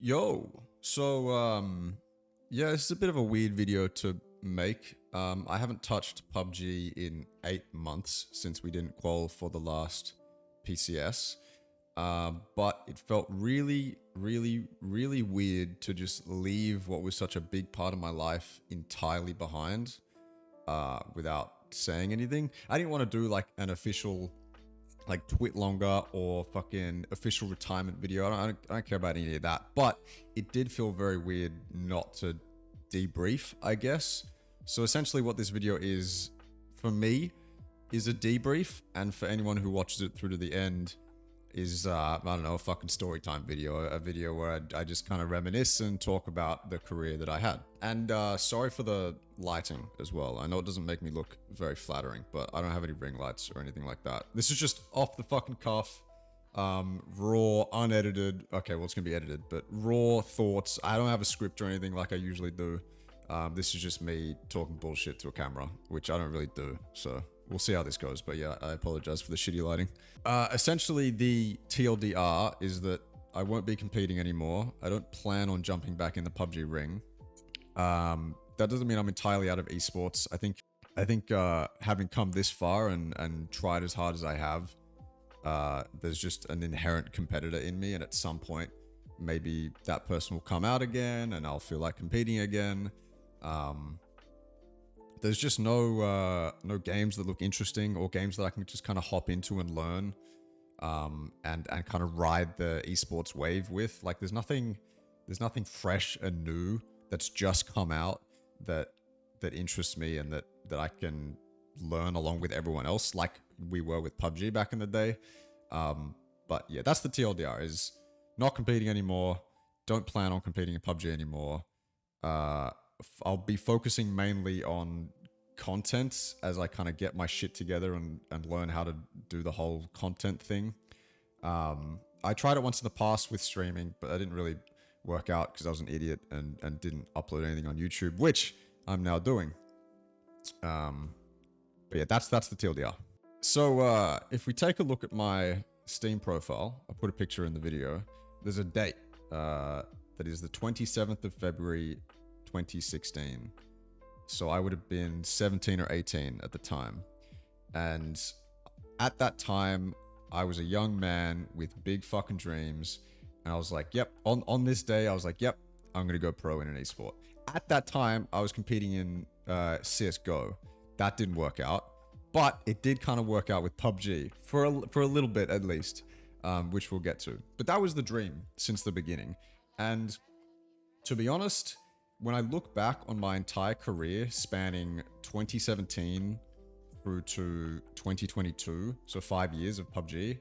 Yo, yeah, this is a bit of a weird video to make. I haven't touched PUBG in 8 months since we didn't qual for the last PCS. But it felt really weird to just leave what was such a big part of my life entirely behind, without saying anything. I didn't want to do like an official like twit longer or fucking official retirement video. I don't care about any of that, but it did feel very weird not to debrief, I guess. So essentially what this video is for me is a debrief, and for anyone who watches it through to the end is I don't know, a fucking story time video, a video where I just kind of reminisce and talk about the career that I had. And sorry for the lighting as well. I know it doesn't make me look very flattering, but I don't have any ring lights or anything like that. This is just off the fucking cuff, raw, unedited. Okay, well, it's gonna be edited, but raw thoughts. I don't have a script or anything like I usually do. This is just me talking bullshit to a camera, which I don't really do, so we'll see how this goes. But yeah, I apologize for the shitty lighting. Essentially, the TLDR is that I won't be competing anymore. I don't plan on jumping back in the PUBG ring. That doesn't mean I'm entirely out of esports. I think having come this far and tried as hard as I have, there's just an inherent competitor in me, and at some point, maybe that person will come out again, and I'll feel like competing again. There's just no games that look interesting, or games that I can just kind of hop into and learn, and kind of ride the esports wave with. Like there's nothing fresh and new that's just come out that interests me and that I can learn along with everyone else, like we were with PUBG back in the day. But yeah, that's the TLDR, is not competing anymore. Don't plan on competing in PUBG anymore. I'll be focusing mainly on content as I kind of get my shit together and learn how to do the whole content thing. I tried it once in the past with streaming, but I didn't really work out because I was an idiot and didn't upload anything on YouTube, which I'm now doing. But yeah, that's the TLDR. So if we take a look at my Steam profile, I put a picture in the video. There's a date that is the 27th of February 2016. So I would have been 17 or 18 at the time. And at that time, I was a young man with big fucking dreams. And I was like, yep, on this day, I was like, yep, I'm going to go pro in an esport. At that time, I was competing in CSGO. That didn't work out. But it did kind of work out with PUBG for a little bit at least, which we'll get to. But that was the dream since the beginning. And to be honest, when I look back on my entire career spanning 2017 through to 2022, so 5 years of PUBG,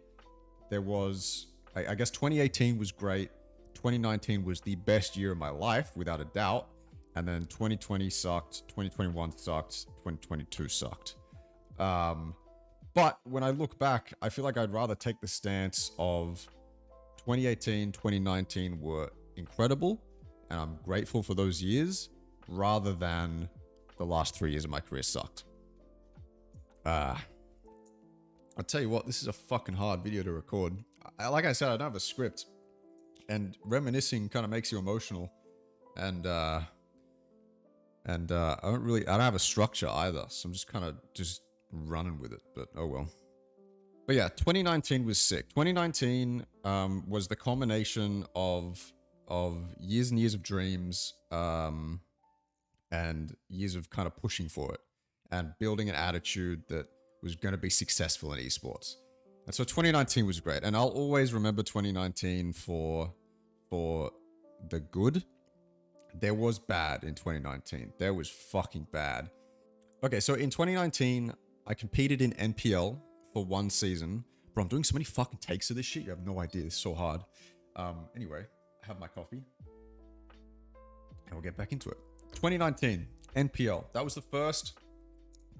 there was, I guess 2018 was great. 2019 was the best year of my life, without a doubt. And then 2020 sucked, 2021 sucked, 2022 sucked. But when I look back, I feel like I'd rather take the stance of 2018, 2019 were incredible, and I'm grateful for those years, rather than the last 3 years of my career sucked. I'll tell you what, this is a fucking hard video to record. Like I said, I don't have a script, and reminiscing kind of makes you emotional, and I don't have a structure either, so I'm just kind of running with it, but oh well. But yeah, 2019 was sick. 2019 was the culmination of years and years of dreams, and years of kind of pushing for it and building an attitude that was going to be successful in esports. And so 2019 was great, and I'll always remember 2019 for the good. There was bad in 2019. There was fucking bad. Okay, so in 2019, I competed in NPL for one season. Bro, I'm doing so many fucking takes of this shit. You have no idea. It's so hard. Anyway, I have my coffee. And we'll get back into it. 2019, NPL. That was the first.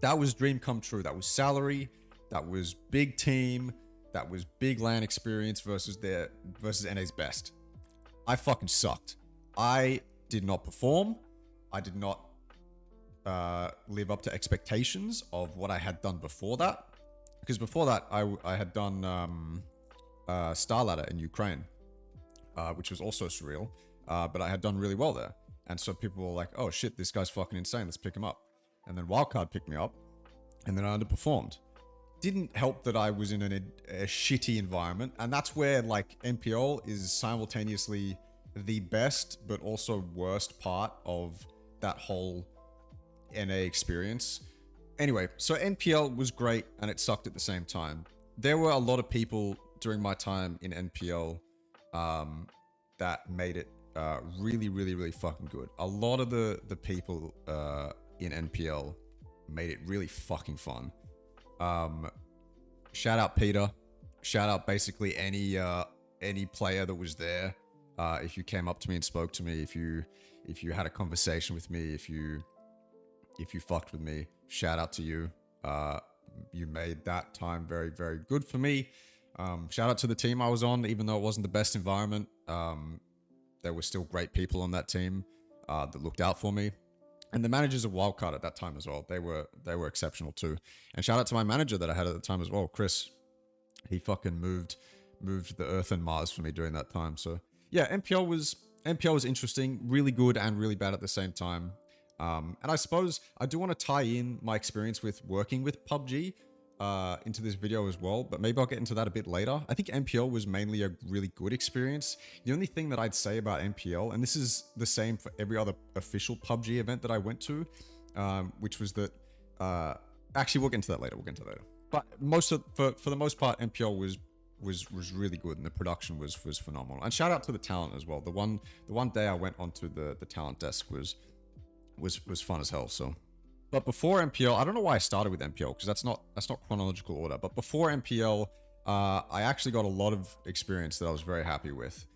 That was dream come true. That was salary. That was big team. That was big LAN experience versus NA's best. I fucking sucked. I did not perform. I did not live up to expectations of what I had done before that. Because before that, I had done Star Ladder in Ukraine, which was also surreal. but I had done really well there. And so people were like, oh shit, this guy's fucking insane, let's pick him up. And then Wildcard picked me up, and then I underperformed. Didn't help that I was in a shitty environment, and that's where like NPL is simultaneously the best but also worst part of that whole NA experience. Anyway, so NPL was great and it sucked at the same time. There were a lot of people during my time in NPL that made it really, really, really fucking good. A lot of the people in NPL made it really fucking fun. Shout out Peter. Shout out basically any player that was there. If you came up to me and spoke to me, if you had a conversation with me, if you fucked with me, shout out to you. You made that time very, very good for me. Shout out to the team I was on, even though it wasn't the best environment. There were still great people on that team that looked out for me. And the managers of Wildcard at that time as well, they were exceptional too. And shout out to my manager that I had at the time as well, Chris. He fucking moved the Earth and Mars for me during that time. So yeah, NPL was interesting, really good and really bad at the same time. And I suppose I do want to tie in my experience with working with PUBG into this video as well, but maybe I'll get into that a bit later. I think NPL was mainly a really good experience. The only thing that I'd say about NPL, and this is the same for every other official PUBG event that I went to, which was that, actually we'll get into that later, But for the most part, NPL was really good and the production was phenomenal. And shout out to the talent as well. The one day I went onto the talent desk was fun as hell. So, but before NPL, I don't know why I started with NPL because that's not chronological order. But before NPL, I actually got a lot of experience that I was very happy with.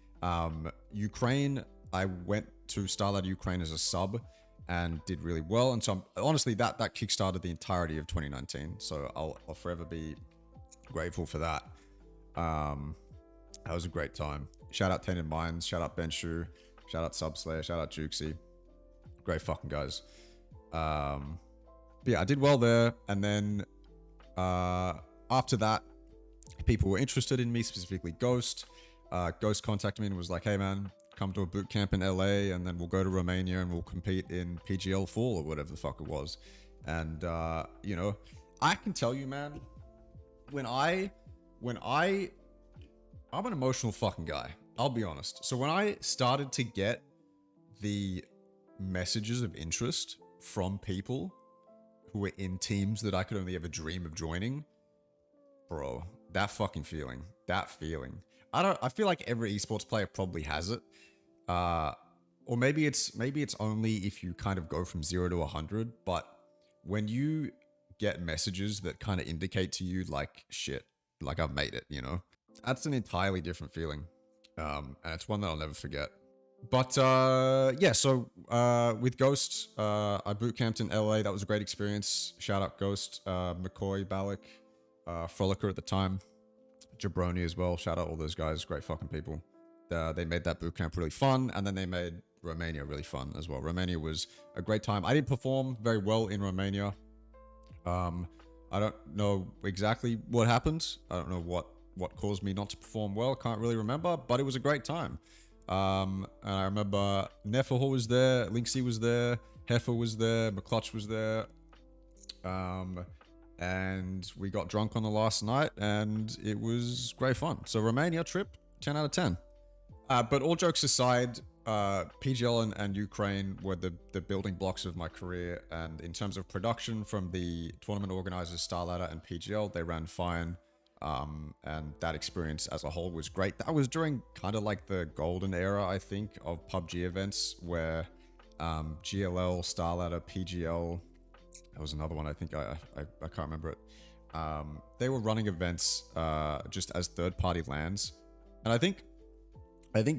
Ukraine, I went to Starlight Ukraine as a sub and did really well. And so honestly, that kickstarted the entirety of 2019. So I'll forever be grateful for that. That was a great time. Shout out Tainted Minds, shout out Benshu, shout out Subslayer, shout out Jukesy. Great fucking guys. But yeah, I did well there. And then after that, people were interested in me, specifically Ghost. Ghost contacted me and was like, hey man, come to a boot camp in LA and then we'll go to Romania and we'll compete in PGL Fall or whatever the fuck it was. And, you know, I can tell you, man, I'm an emotional fucking guy. I'll be honest. So when I started to get the messages of interest from people who were in teams that I could only ever dream of joining, bro, that fucking feeling, I feel like every esports player probably has it. Or maybe it's only if you kind of go from 0 to 100, but when you get messages that kind of indicate to you like, shit, like I've made it, you know, that's an entirely different feeling. And it's one that I'll never forget. But yeah, so with Ghost, I boot camped in LA. That was a great experience. Shout out Ghost, McCoy, Balak, Frolicker at the time, Jabroni as well. Shout out all those guys, great fucking people. They made that boot camp really fun, and then they made Romania really fun as well. Romania was a great time. I didn't perform very well in Romania. I don't know exactly what happened. I don't know what caused me not to perform well. Can't really remember, but it was a great time. And I remember Nefahor was there, Linksy was there, Heifer was there, McClutch was there. And we got drunk on the last night and it was great fun. So Romania trip, 10 out of 10. But all jokes aside, PGL and Ukraine were the building blocks of my career. And in terms of production from the tournament organizers, Starladder and PGL, they ran fine. And that experience as a whole was great. That was during kind of like the golden era, I think, of PUBG events where GLL, Starladder, PGL, that was another one, I think, I can't remember it. They were running events just as third-party LANs. And I think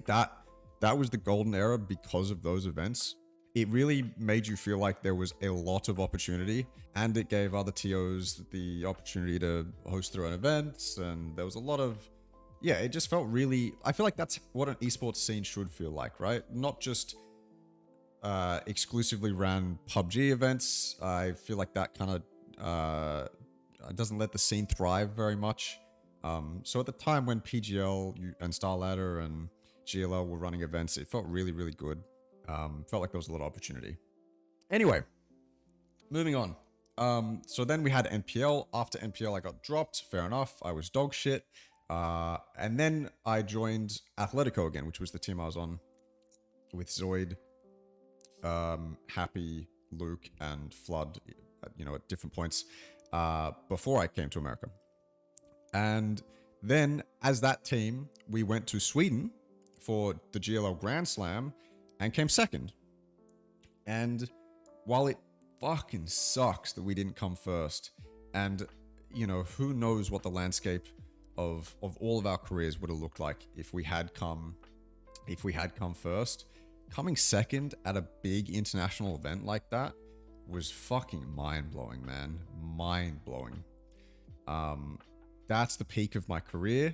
that was the golden era because of those events. It really made you feel like there was a lot of opportunity, and it gave other TOs the opportunity to host their own events, and there was a lot of, yeah, it just felt really, I feel like that's what an esports scene should feel like, right? Not just exclusively ran PUBG events. I feel like that kind of doesn't let the scene thrive very much. So at the time when PGL and Starladder and GLL were running events. It felt really, really good. Felt like there was a lot of opportunity. Anyway, moving on. So then we had NPL. After NPL, I got dropped. Fair enough. I was dog shit. And then I joined Atletico again, which was the team I was on with Zoid, Happy, Luke, and Flood, at different points before I came to America. And then as that team, we went to Sweden for the GLL Grand Slam and came second. And while it fucking sucks that we didn't come first, and who knows what the landscape of all of our careers would have looked like if we had come first. Coming second at a big international event like that was fucking mind-blowing, man. Mind-blowing. That's the peak of my career.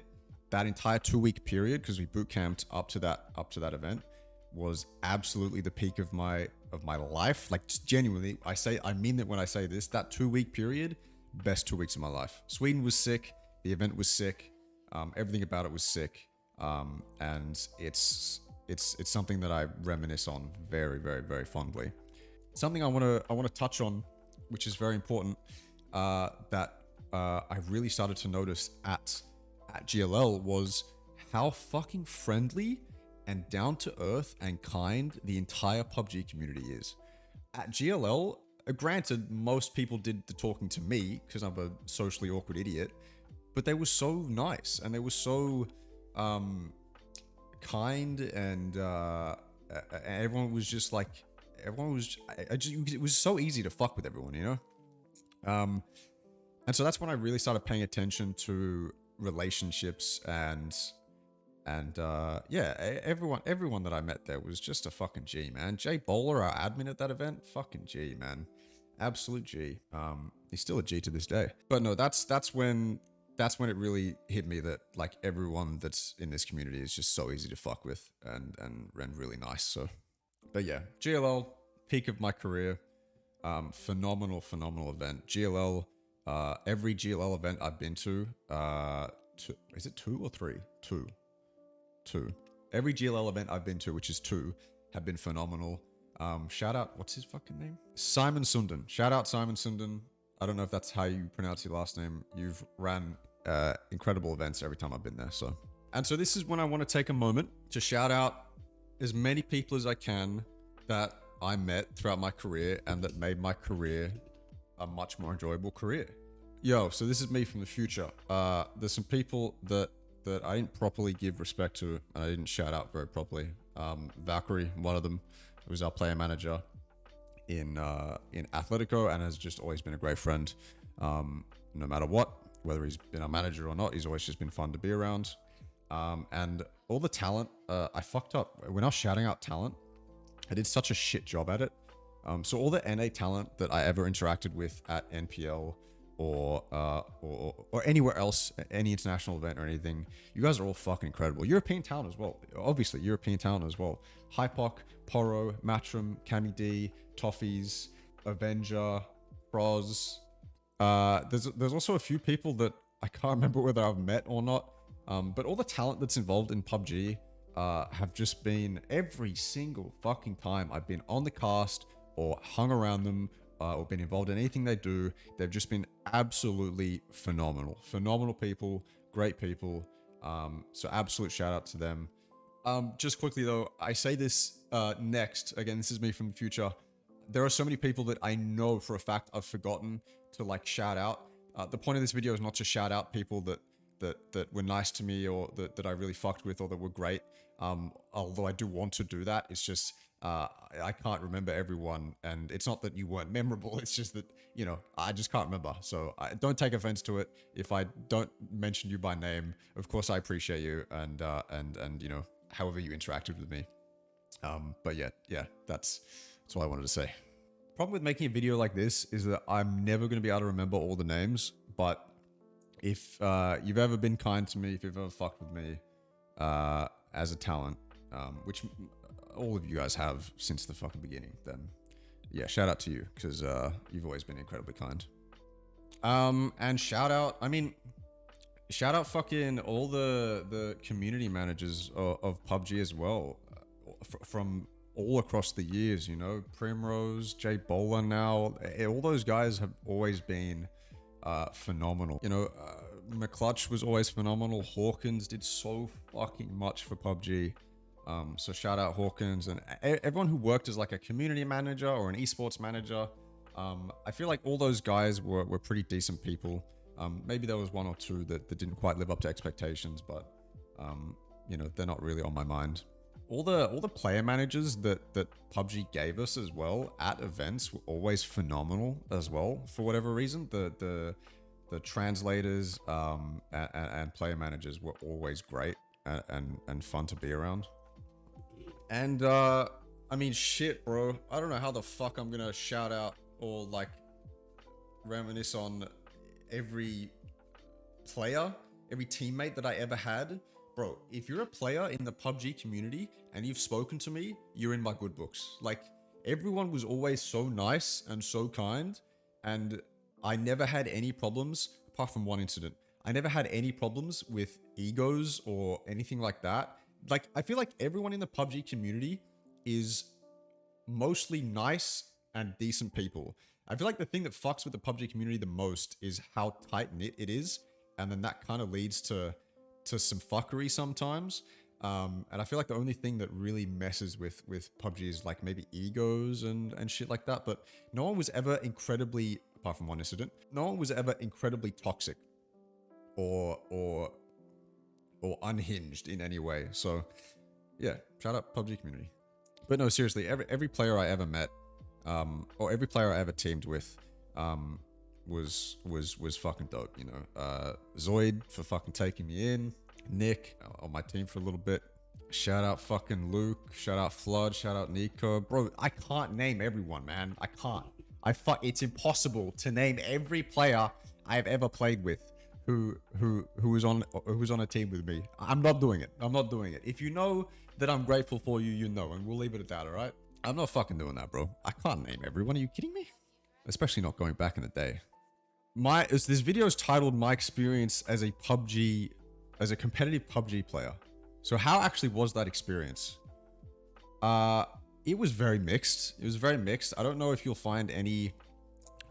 That entire 2-week period, because we boot camped up to that event, was absolutely the peak of my life. Like, genuinely, I mean that when I say this. That 2-week period, best 2 weeks of my life. Sweden was sick. The event was sick. Everything about it was sick. And it's something that I reminisce on very, very, very fondly. Something I want to touch on, which is very important, that I really started to notice at GLL, was how fucking friendly and down to earth and kind the entire PUBG community is. At GLL, granted, most people did the talking to me because I'm a socially awkward idiot, but they were so nice and they were so kind, and everyone was just like, it was so easy to fuck with everyone, and so that's when I really started paying attention to relationships and everyone that I met there was just a fucking G, man. Jay Bowler, our admin at that event, fucking G, man. Absolute G. He's still a G to this day. But no, that's when it really hit me that like everyone that's in this community is just so easy to fuck with and really nice. So, but yeah, GLL, peak of my career. Phenomenal event. GLL, every GLL event I've been to, is it 2 or 3? 2. Every GLL event I've been to, which is 2, have been phenomenal. Shout out, what's his fucking name? Simon Sunden. Shout out Simon Sunden. I don't know if that's how you pronounce your last name. You've ran incredible events every time I've been there. So this is when I want to take a moment to shout out as many people as I can that I met throughout my career and that made my career a much more enjoyable career. Yo, so this is me from the future. There's some people that I didn't properly give respect to, and I didn't shout out very properly. Valkyrie, one of them, was our player manager in Atletico, and has just always been a great friend. No matter what, whether he's been our manager or not, he's always just been fun to be around. And all the talent, I fucked up. When I was shouting out talent, I did such a shit job at it. So all the NA talent that I ever interacted with at NPL or anywhere else, any international event or anything, you guys are all fucking incredible. European talent as well. Obviously, European talent as well. Hypoc, Poro, Matrim, Cami D, Toffees, Avenger, Proz. There's also a few people that I can't remember whether I've met or not. But all the talent that's involved in PUBG have just been, every single fucking time I've been on the cast or hung around them or been involved in anything they do, they've just been absolutely phenomenal. Phenomenal people, great people. So absolute shout out to them. Just quickly though, I say this next, again, this is me from the future. There are so many people that I know for a fact I've forgotten to like shout out. The point of this video is not to shout out people that were nice to me or that I really fucked with or that were great. Although I do want to do that. It's just, I can't remember everyone, and it's not that you weren't memorable. It's just that, I just can't remember. So don't take offense to it. If I don't mention you by name, of course I appreciate you and however you interacted with me. But yeah, that's all I wanted to say. Problem with making a video like this is that I'm never going to be able to remember all the names, but if you've ever been kind to me, if you've ever fucked with me as a talent, which all of you guys have since the fucking beginning, then yeah, shout out to you, because you've always been incredibly kind. And shout out, I mean, Shout out fucking all the community managers of PUBG as well, from all across the years. You know, Primrose, Jay Bowler. Now, all those guys have always been phenomenal. You know, McClutch was always phenomenal. Hawkins did so fucking much for PUBG. So shout out Hawkins and everyone who worked as like a community manager or an esports manager. I feel like all those guys were pretty decent people. Maybe there was one or two that didn't quite live up to expectations, but you know, they're not really on my mind. All the player managers that PUBG gave us as well at events were always phenomenal as well. For whatever reason, the translators and player managers were always great and fun to be around. And I mean, shit, bro. I don't know how the fuck I'm gonna shout out or like reminisce on every player, every teammate that I ever had. Bro, if you're a player in the PUBG community and you've spoken to me, you're in my good books. Like, everyone was always so nice and so kind, and I never had any problems, apart from one incident. I never had any problems with egos or anything like that. Like, I feel like everyone in the PUBG community is mostly nice and decent people. I feel like the thing that fucks with the PUBG community the most is how tight-knit it is, and then that kind of leads to some fuckery sometimes. And I feel like the only thing that really messes with PUBG is like maybe egos and shit like that, but no one was ever incredibly, apart from one incident, no one was ever incredibly toxic or unhinged in any way. So yeah, shout out PUBG community. But no, seriously, every player I ever met, or every player I ever teamed with, was fucking dope, you know. Zoid for fucking taking me in, Nick on my team for a little bit. Shout out fucking Luke, shout out Flood, shout out Nico. Bro, I can't name everyone, man. I can't. It's impossible to name every player I've ever played with who was on a team with me. I'm not doing it. I'm not doing it. If you know that I'm grateful for you, you know, and we'll leave it at that, all right? I'm not fucking doing that, bro. I can't name everyone. Are you kidding me? Especially not going back in the day. This video is titled "My Experience as a competitive PUBG player." So how actually was that experience? It was very mixed. It was very mixed. I don't know if you'll find any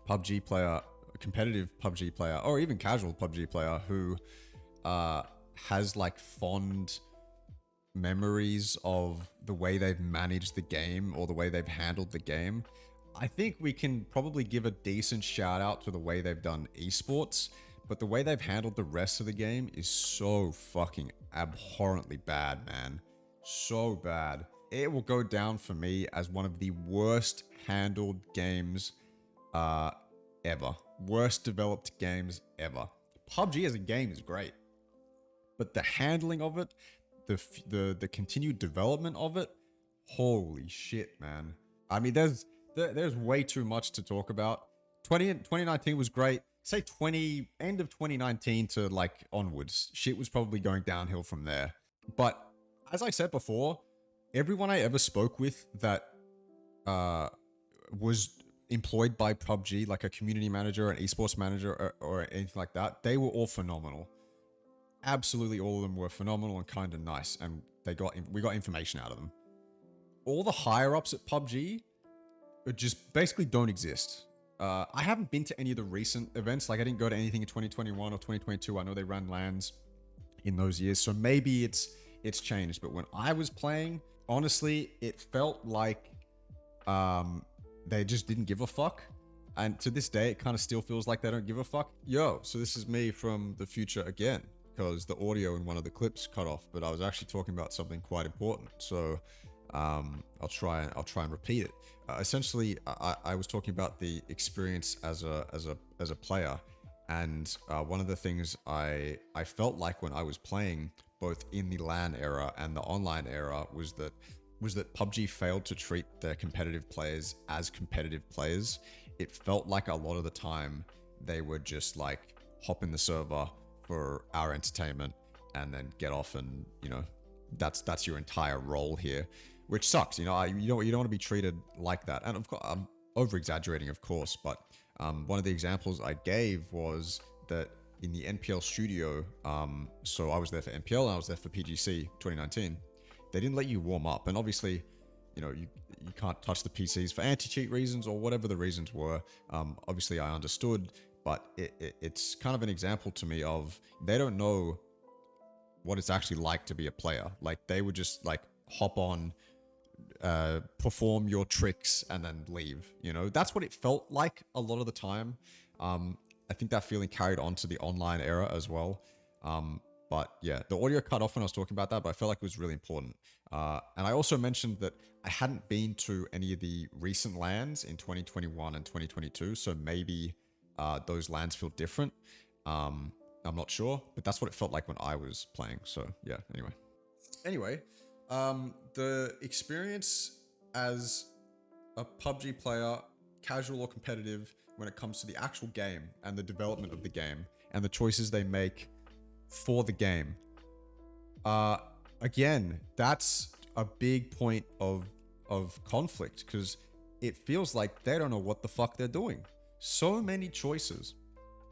PUBG player, competitive PUBG player, or even casual PUBG player who has like fond memories of the way they've managed the game or the way they've handled the game. I think we can probably give a decent shout out to the way they've done esports, but the way they've handled the rest of the game is so fucking abhorrently bad, man. So bad. It will go down for me as one of the worst handled games ever. Worst developed games ever. PUBG as a game is great, but the handling of it, the continued development of it, holy shit, man. I mean, there's way too much to talk about. 2019 was great. Say end of 2019 to like onwards, shit was probably going downhill from there. But as I said before, everyone I ever spoke with that was employed by PUBG, like a community manager, an esports manager, or anything like that, they were all phenomenal. Absolutely all of them were phenomenal and kind of nice, and we got information out of them. All the higher ups at PUBG just basically don't exist. I haven't been to any of the recent events. Like, I didn't go to anything in 2021 or 2022. I know they ran LANs in those years, so maybe it's changed. But when I was playing, honestly, it felt like they just didn't give a fuck. And to this day, it kind of still feels like they don't give a fuck. Yo, so this is me from the future again, because the audio in one of the clips cut off, but I was actually talking about something quite important. So I'll try and repeat it. Essentially, I was talking about the experience as a player, and one of the things I felt like when I was playing, both in the LAN era and the online era, was that PUBG failed to treat their competitive players as competitive players. It felt like a lot of the time they would just like hop in the server for our entertainment and then get off, and you know, that's your entire role here, which sucks. You know, you don't want to be treated like that. And of course, I'm over exaggerating, of course, but one of the examples I gave was that in the NPL studio. So I was there for NPL and I was there for PGC 2019. They didn't let you warm up, and obviously, you know, you can't touch the PCs for anti-cheat reasons or whatever the reasons were. Obviously, I understood, but it's kind of an example to me of they don't know what it's actually like to be a player. Like, they would just like hop on, perform your tricks and then leave. You know, that's what it felt like a lot of the time. I think that feeling carried on to the online era as well. But yeah, the audio cut off when I was talking about that, but I felt like it was really important. And I also mentioned that I hadn't been to any of the recent lands in 2021 and 2022, so maybe those lands feel different. I'm not sure, but that's what it felt like when I was playing. So yeah, anyway, the experience as a PUBG player, casual or competitive, when it comes to the actual game and the development of the game and the choices they make for the game. Again, that's a big point of conflict, because it feels like they don't know what the fuck they're doing. So many choices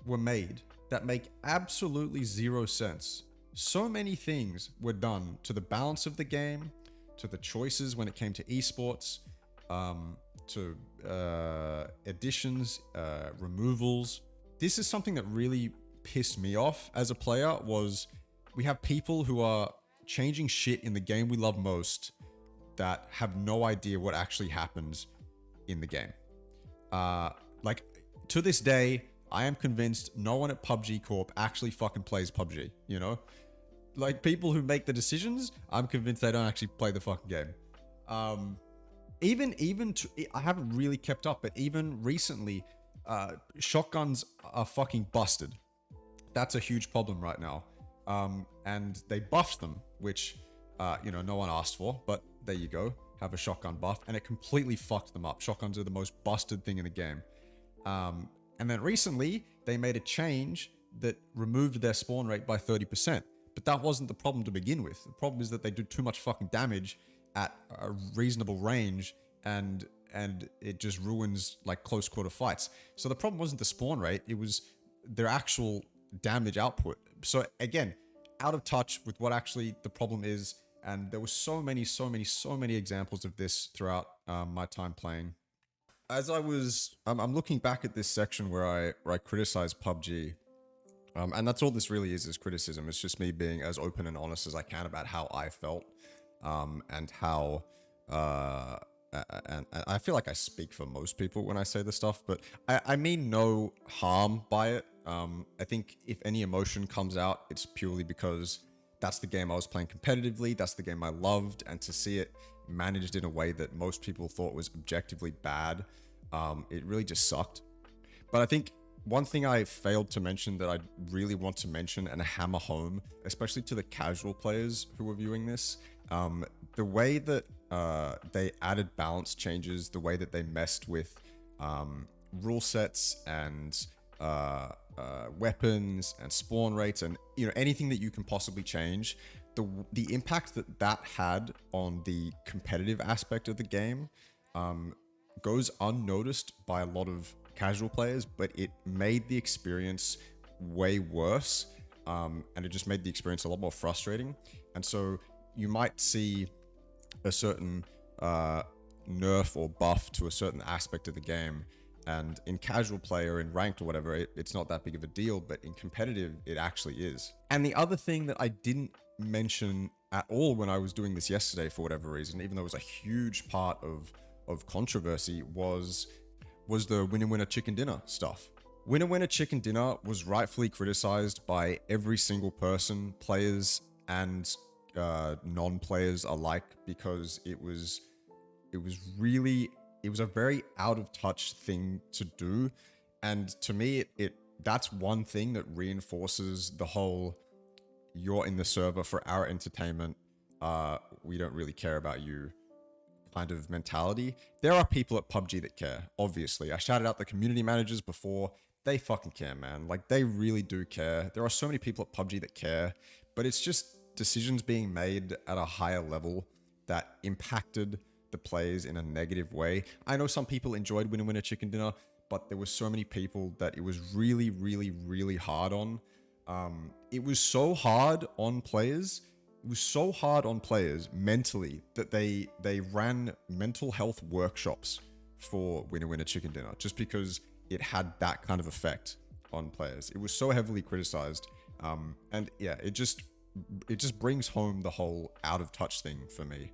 were made that make absolutely zero sense. So many things were done to the balance of the game, to the choices when it came to esports, to additions, removals. This is something that really pissed me off as a player. Was we have people who are changing shit in the game we love most that have no idea what actually happens in the game. Like, to this day, I am convinced no one at PUBG Corp actually fucking plays PUBG, you know? Like, people who make the decisions, I'm convinced they don't actually play the fucking game. I haven't really kept up, but even recently, shotguns are fucking busted. That's a huge problem right now. And they buffed them, which, you know, no one asked for, but there you go. Have a shotgun buff, and it completely fucked them up. Shotguns are the most busted thing in the game. And then recently, they made a change that removed their spawn rate by 30%. But that wasn't the problem to begin with. The problem is that they do too much fucking damage at a reasonable range, and it just ruins like close quarter fights. So the problem wasn't the spawn rate, it was their actual damage output. So again, out of touch with what actually the problem is. And there were so many examples of this throughout my time playing. As I'm looking back at this section where I criticize PUBG. And that's all this really is criticism. It's just me being as open and honest as I can about how I felt, and how, and I feel like I speak for most people when I say this stuff, but I mean no harm by it. I think if any emotion comes out, it's purely because that's the game I was playing competitively, that's the game I loved, and to see it managed in a way that most people thought was objectively bad, it really just sucked. But I think one thing I failed to mention that I really want to mention and hammer home, especially to the casual players who are viewing this, the way that they added balance changes, the way that they messed with rule sets and weapons and spawn rates, and you know, anything that you can possibly change, the impact that had on the competitive aspect of the game goes unnoticed by a lot of casual players, but it made the experience way worse, and it just made the experience a lot more frustrating. And so you might see a certain nerf or buff to a certain aspect of the game, and in casual play or in ranked or whatever, it's not that big of a deal, but in competitive, it actually is. And the other thing that I didn't mention at all when I was doing this yesterday for whatever reason, even though it was a huge part of controversy, was the winner chicken dinner stuff. Winner chicken dinner was rightfully criticized by every single person, players and non-players alike, because it was a very out of touch thing to do. And to me, that's one thing that reinforces the whole "you're in the server for our entertainment, we don't really care about you" kind of mentality. There are people at PUBG that care, obviously. I shouted out the community managers before. They fucking care, man. Like, they really do care. There are so many people at PUBG that care, but it's just decisions being made at a higher level that impacted the players in a negative way. I know some people enjoyed winner chicken dinner, but there were so many people that it was really hard on. It was so hard on players. It was so hard on players mentally that they ran mental health workshops for Winner Winner Chicken Dinner just because it had that kind of effect on players. It was so heavily criticized, and yeah, it just brings home the whole out of touch thing for me.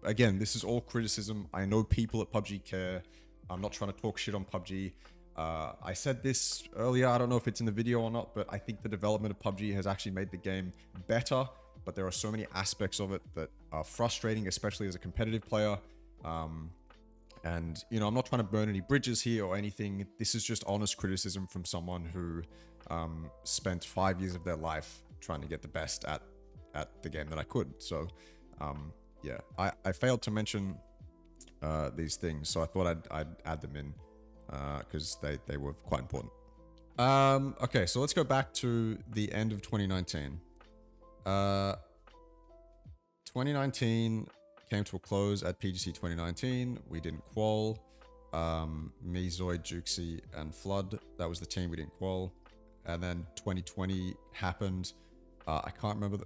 Again, this is all criticism. I know people at PUBG care. I'm not trying to talk shit on PUBG. I said this earlier, I don't know if it's in the video or not, but I think the development of PUBG has actually made the game better, but there are so many aspects of it that are frustrating, especially as a competitive player. And, you know, I'm not trying to burn any bridges here or anything. This is just honest criticism from someone who spent 5 years of their life trying to get the best at the game that I could. So, yeah, I failed to mention these things, so I thought I'd add them in because they were quite important. Okay, so let's go back to the end of 2019. 2019 came to a close at PGC 2019. We didn't qual. Me, Zoid, Jukesy, and Flood. That was the team we didn't qual. And then 2020 happened. I can't remember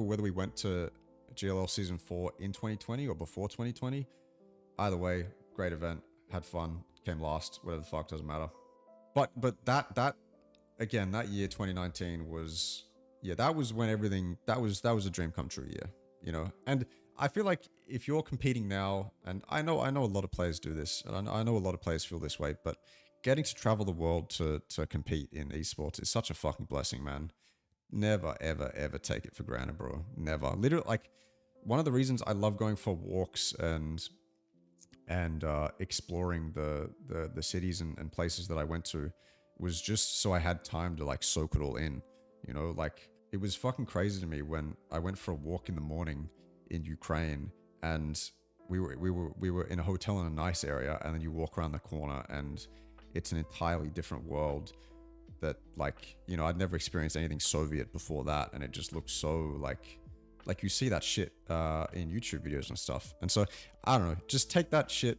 whether we went to GLL Season 4 in 2020 or before 2020. Either way, great event. Had fun. Came last. Whatever the fuck, doesn't matter. But that again, that year 2019 was, yeah, that was when everything, that was a dream come true year, you know. And I feel like if you're competing now, and I know a lot of players do this, and I know a lot of players feel this way, but getting to travel the world to compete in esports is such a fucking blessing, man. Never, ever, ever take it for granted, bro. Never. Literally, like, one of the reasons I love going for walks and exploring the cities and places that I went to was just so I had time to like soak it all in, you know. Like, it was fucking crazy to me when I went for a walk in the morning in Ukraine, and we were in a hotel in a nice area, and then you walk around the corner and it's an entirely different world that, like, you know, I'd never experienced anything Soviet before that, and it just looked so like you see that shit in YouTube videos and stuff. And so I don't know, just don't take that shit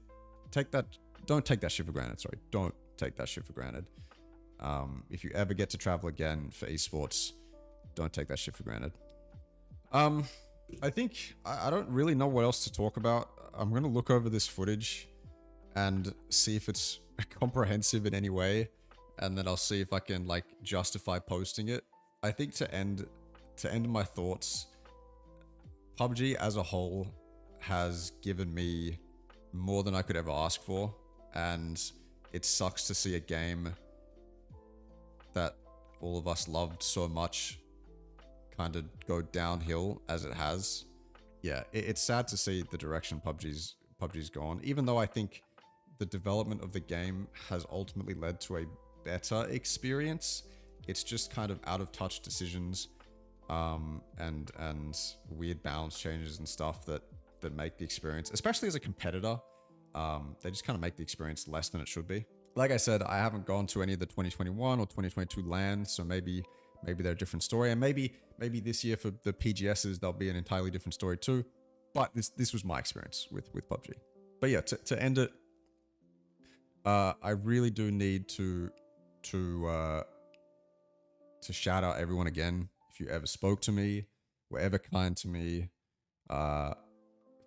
for granted. Sorry, don't take that shit for granted. If you ever get to travel again for esports, don't take that shit for granted. I think I don't really know what else to talk about. I'm gonna look over this footage and see if it's comprehensive in any way, and then I'll see if I can like justify posting it. I think to end my thoughts, PUBG as a whole has given me more than I could ever ask for, and it sucks to see a game that all of us loved so much kind of go downhill as it has. Yeah, it's sad to see the direction PUBG's gone, even though I think the development of the game has ultimately led to a better experience. It's just kind of out of touch decisions and weird balance changes and stuff that make the experience, especially as a competitor, they just kind of make the experience less than it should be. Like I said, I haven't gone to any of the 2021 or 2022 LAN, so maybe they're a different story, and maybe this year for the PGSs they'll be an entirely different story too. But this was my experience with PUBG. But yeah, to end it, I really do need to shout out everyone again. If you ever spoke to me, were ever kind to me, if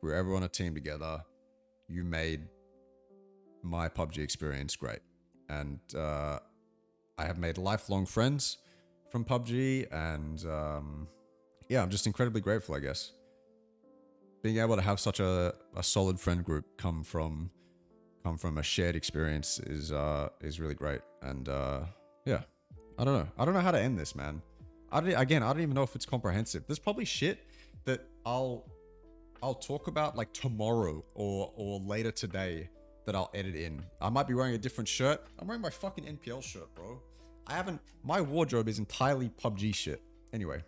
we were ever on a team together, you made my PUBG experience great. And I have made lifelong friends from PUBG, and yeah, I'm just incredibly grateful, I guess. Being able to have such a solid friend group come from a shared experience is really great. And yeah, I don't know how to end this, man. I don't even know if it's comprehensive. There's probably shit that I'll talk about like tomorrow or later today that I'll edit in. I might be wearing a different shirt. I'm wearing my fucking NPL shirt, bro. My wardrobe is entirely PUBG shit. Anyway,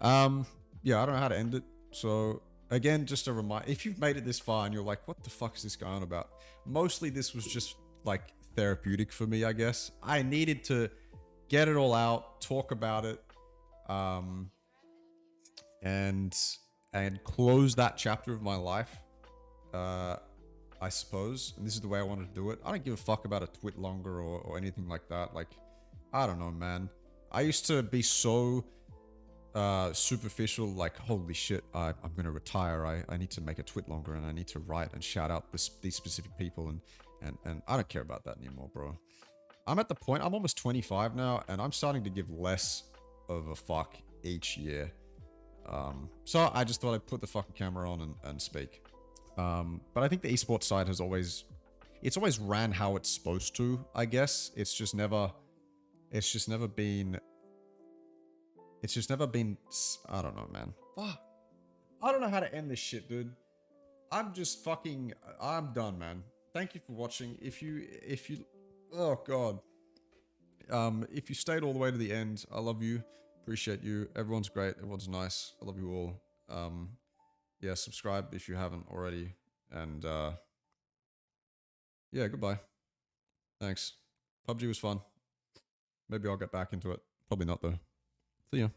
yeah, I don't know how to end it. So again, just a reminder, if you've made it this far and you're like, what the fuck is this going on about? Mostly this was just like therapeutic for me, I guess. I needed to get it all out, talk about it, and close that chapter of my life, I suppose. And this is the way I wanted to do it. I don't give a fuck about a twit longer or anything like that. Like, I don't know, man. I used to be so superficial, like, holy shit, I'm gonna retire, I need to make a tweet longer, and I need to write and shout out these specific people, and I don't care about that anymore, bro. I'm at the point, I'm almost 25 now, and I'm starting to give less of a fuck each year. So I just thought I'd put the fucking camera on and speak. But I think the esports side has always, it's always ran how it's supposed to, I guess. It's just never been, I don't know, man. Fuck. I don't know how to end this shit, dude. I'm done, man. Thank you for watching. If you, oh god. If you stayed all the way to the end, I love you. Appreciate you. Everyone's great. Everyone's nice. I love you all. Yeah, subscribe if you haven't already. And, yeah, goodbye. Thanks. PUBG was fun. Maybe I'll get back into it. Probably not, though. See ya.